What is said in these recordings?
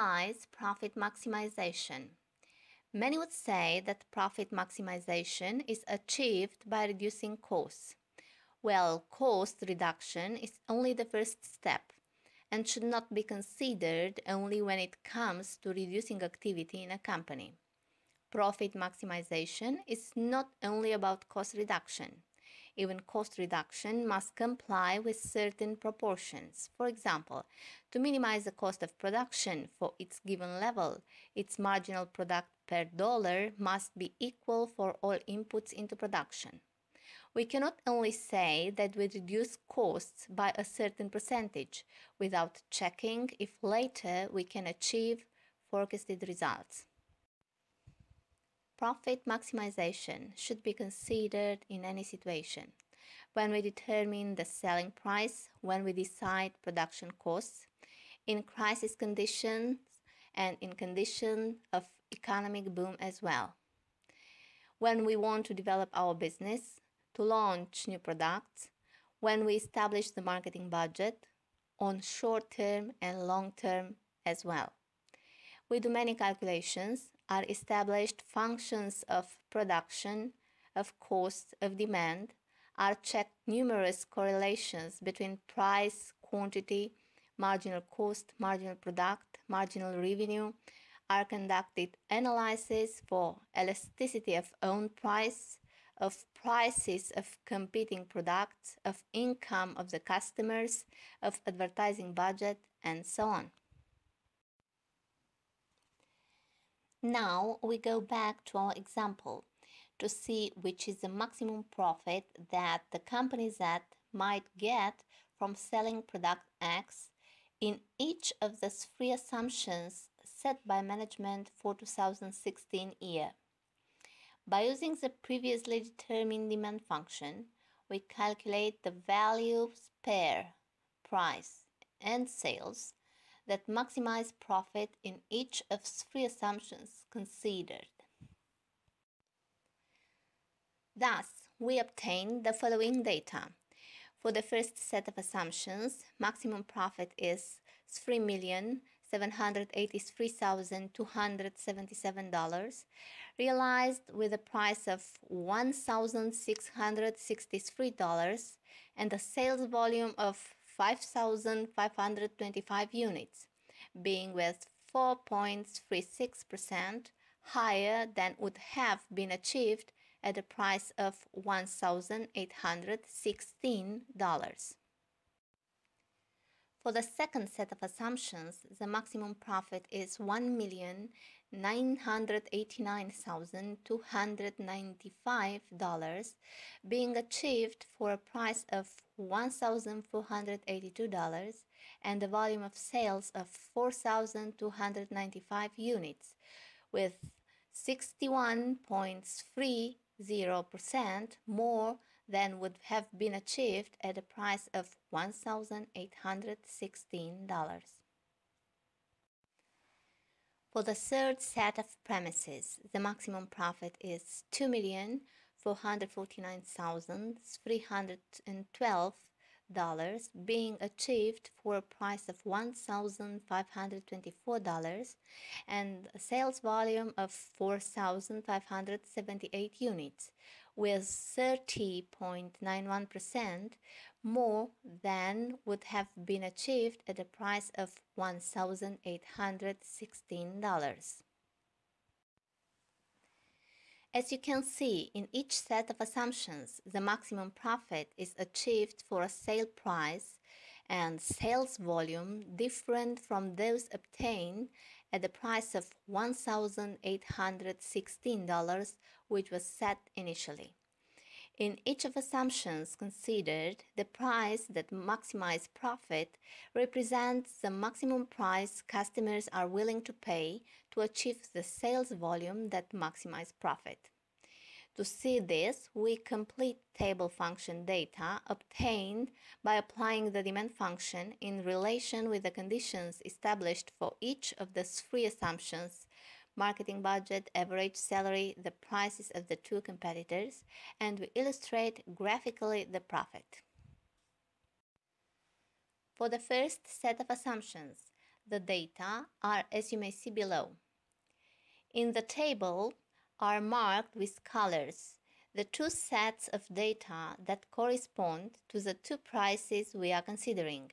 implies profit maximization. Many would say that profit maximization is achieved by reducing costs. Well, cost reduction is only the first step and should not be considered only when it comes to reducing activity in a company. Profit maximization is not only about cost reduction. Even cost reduction must comply with certain proportions. For example, to minimize the cost of production for its given level, its marginal product per dollar must be equal for all inputs into production. We cannot only say that we reduce costs by a certain percentage without checking if later we can achieve forecasted results. Profit maximization should be considered in any situation. When we determine the selling price, when we decide production costs, in crisis conditions, and in conditions of economic boom as well. When we want to develop our business, to launch new products, when we establish the marketing budget, on short term and long term as well. We do many calculations, are established functions of production, of cost, of demand, are checked numerous correlations between price, quantity, marginal cost, marginal product, marginal revenue, are conducted analyses for elasticity of own price, of prices of competing products, of income of the customers, of advertising budget, and so on. Now we go back to our example to see which is the maximum profit that the company Z might get from selling product X in each of the three assumptions set by management for 2016 year. By using the previously determined demand function, we calculate the values per price and sales that maximize profit in each of three assumptions considered. Thus, we obtain the following data. For the first set of assumptions, maximum profit is $3,783,277, realized with a price of $1,663 and a sales volume of 5,525 units, being with 4.36% higher than would have been achieved at a price of $1,816. For the second set of assumptions, the maximum profit is $1,989,295, being achieved for a price of $1,482 and a volume of sales of 4,295 units, with 61.30% more than would have been achieved at a price of $1,816. For the third set of premises, the maximum profit is $2,449,312, being achieved for a price of $1,524 and a sales volume of 4,578 units, with 30.91% more than would have been achieved at a price of $1,816. As you can see, in each set of assumptions, the maximum profit is achieved for a sale price and sales volume different from those obtained at the price of $1,816, which was set initially. In each of assumptions considered, the price that maximizes profit represents the maximum price customers are willing to pay to achieve the sales volume that maximizes profit. To see this, we complete table function data obtained by applying the demand function in relation with the conditions established for each of the three assumptions: marketing budget, average salary, the prices of the two competitors, and we illustrate graphically the profit. For the first set of assumptions, The data are as you may see below. In the table are marked with colors the two sets of data that correspond to the two prices we are considering.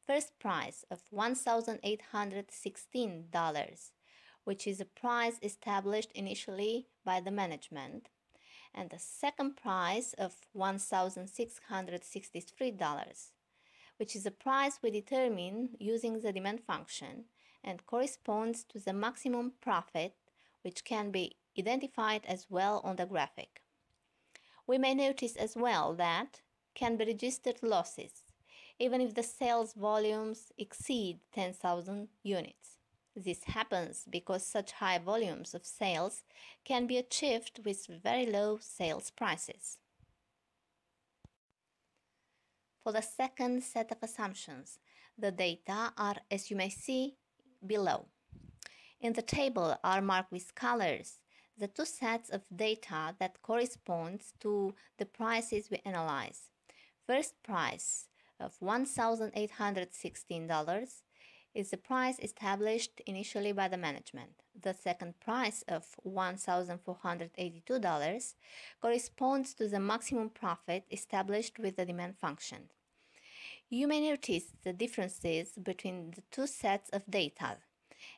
First price of $1,816, which is a price established initially by the management, and the second price of $1,663, which is a price we determine using the demand function and corresponds to the maximum profit, which can be identified as well on the graphic. We may notice as well that can be registered losses, even if the sales volumes exceed 10,000 units. This happens because such high volumes of sales can be achieved with very low sales prices. For the second set of assumptions, the data are as you may see below. In the table are marked with colors the two sets of data that corresponds to the prices we analyze. First price of $1,816 is the price established initially by the management. The second price of $1,482 corresponds to the maximum profit established with the demand function. You may notice the differences between the two sets of data,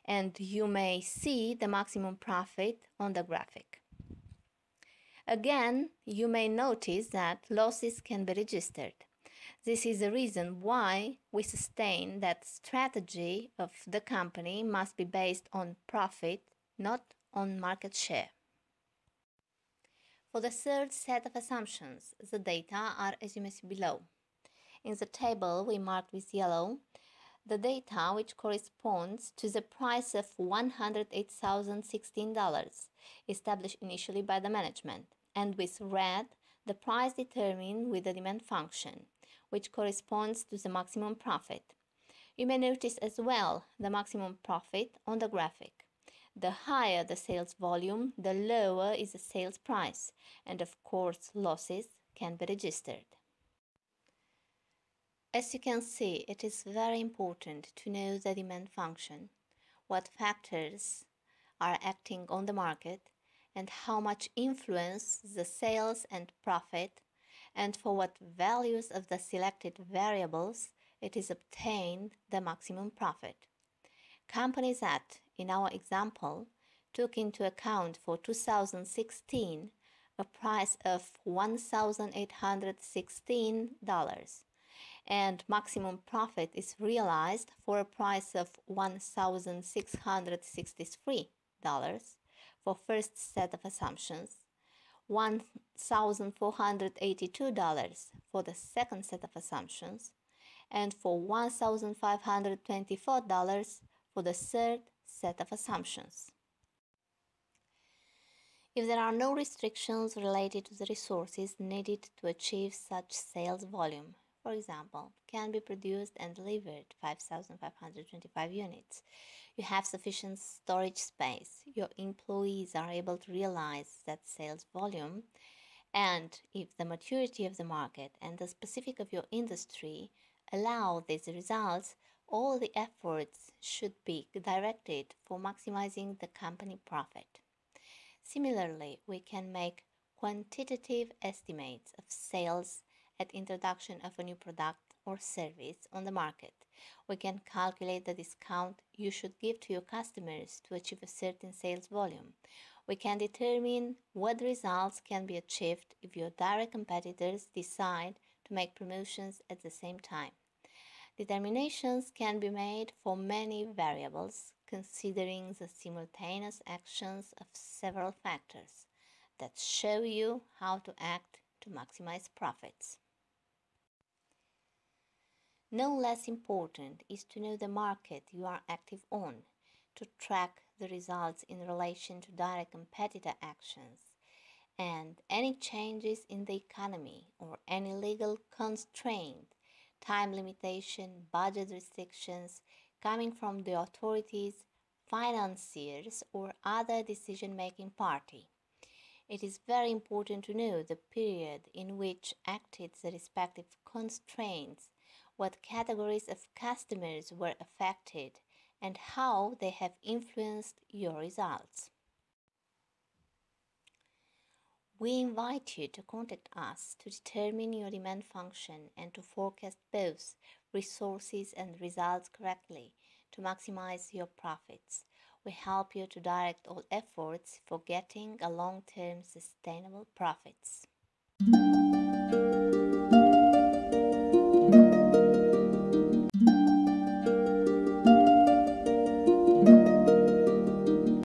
and you may see the maximum profit on the graphic. Again, you may notice that losses can be registered. This is the reason why we sustain that strategy of the company must be based on profit, not on market share. For the third set of assumptions, the data are as you may see below. In the table we marked with yellow the data which corresponds to the price of $108,016 established initially by the management, and with red the price determined with the demand function, which corresponds to the maximum profit. You may notice as well the maximum profit on the graphic. The higher the sales volume, the lower is the sales price, and of course losses can be registered. As you can see, it is very important to know the demand function, what factors are acting on the market, and how much influence the sales and profit, and for what values of the selected variables it is obtained the maximum profit. Companies that, in our example, took into account for 2016 a price of $1,816 and maximum profit is realized for a price of $1,663 for first set of assumptions, $1,482 for the second set of assumptions, and for $1,524 for the third set of assumptions. If there are no restrictions related to the resources needed to achieve such sales volume, for example, can be produced and delivered 5,525 units. You have sufficient storage space. Your employees are able to realize that sales volume. And if the maturity of the market and the specific of your industry allow these results, all the efforts should be directed for maximizing the company profit. Similarly, we can make quantitative estimates of sales at introduction of a new product or service on the market. We can calculate the discount you should give to your customers to achieve a certain sales volume. We can determine what results can be achieved if your direct competitors decide to make promotions at the same time. Determinations can be made for many variables, considering the simultaneous actions of several factors that show you how to act to maximize profits. No less important is to know the market you are active on, to track the results in relation to direct competitor actions, and any changes in the economy or any legal constraint, time limitation, budget restrictions coming from the authorities, financiers, or other decision-making party. It is very important to know the period in which acted the respective constraints, what categories of customers were affected, and how they have influenced your results. We invite you to contact us to determine your demand function and to forecast both resources and results correctly to maximize your profits. We help you to direct all efforts for getting a long-term sustainable profits.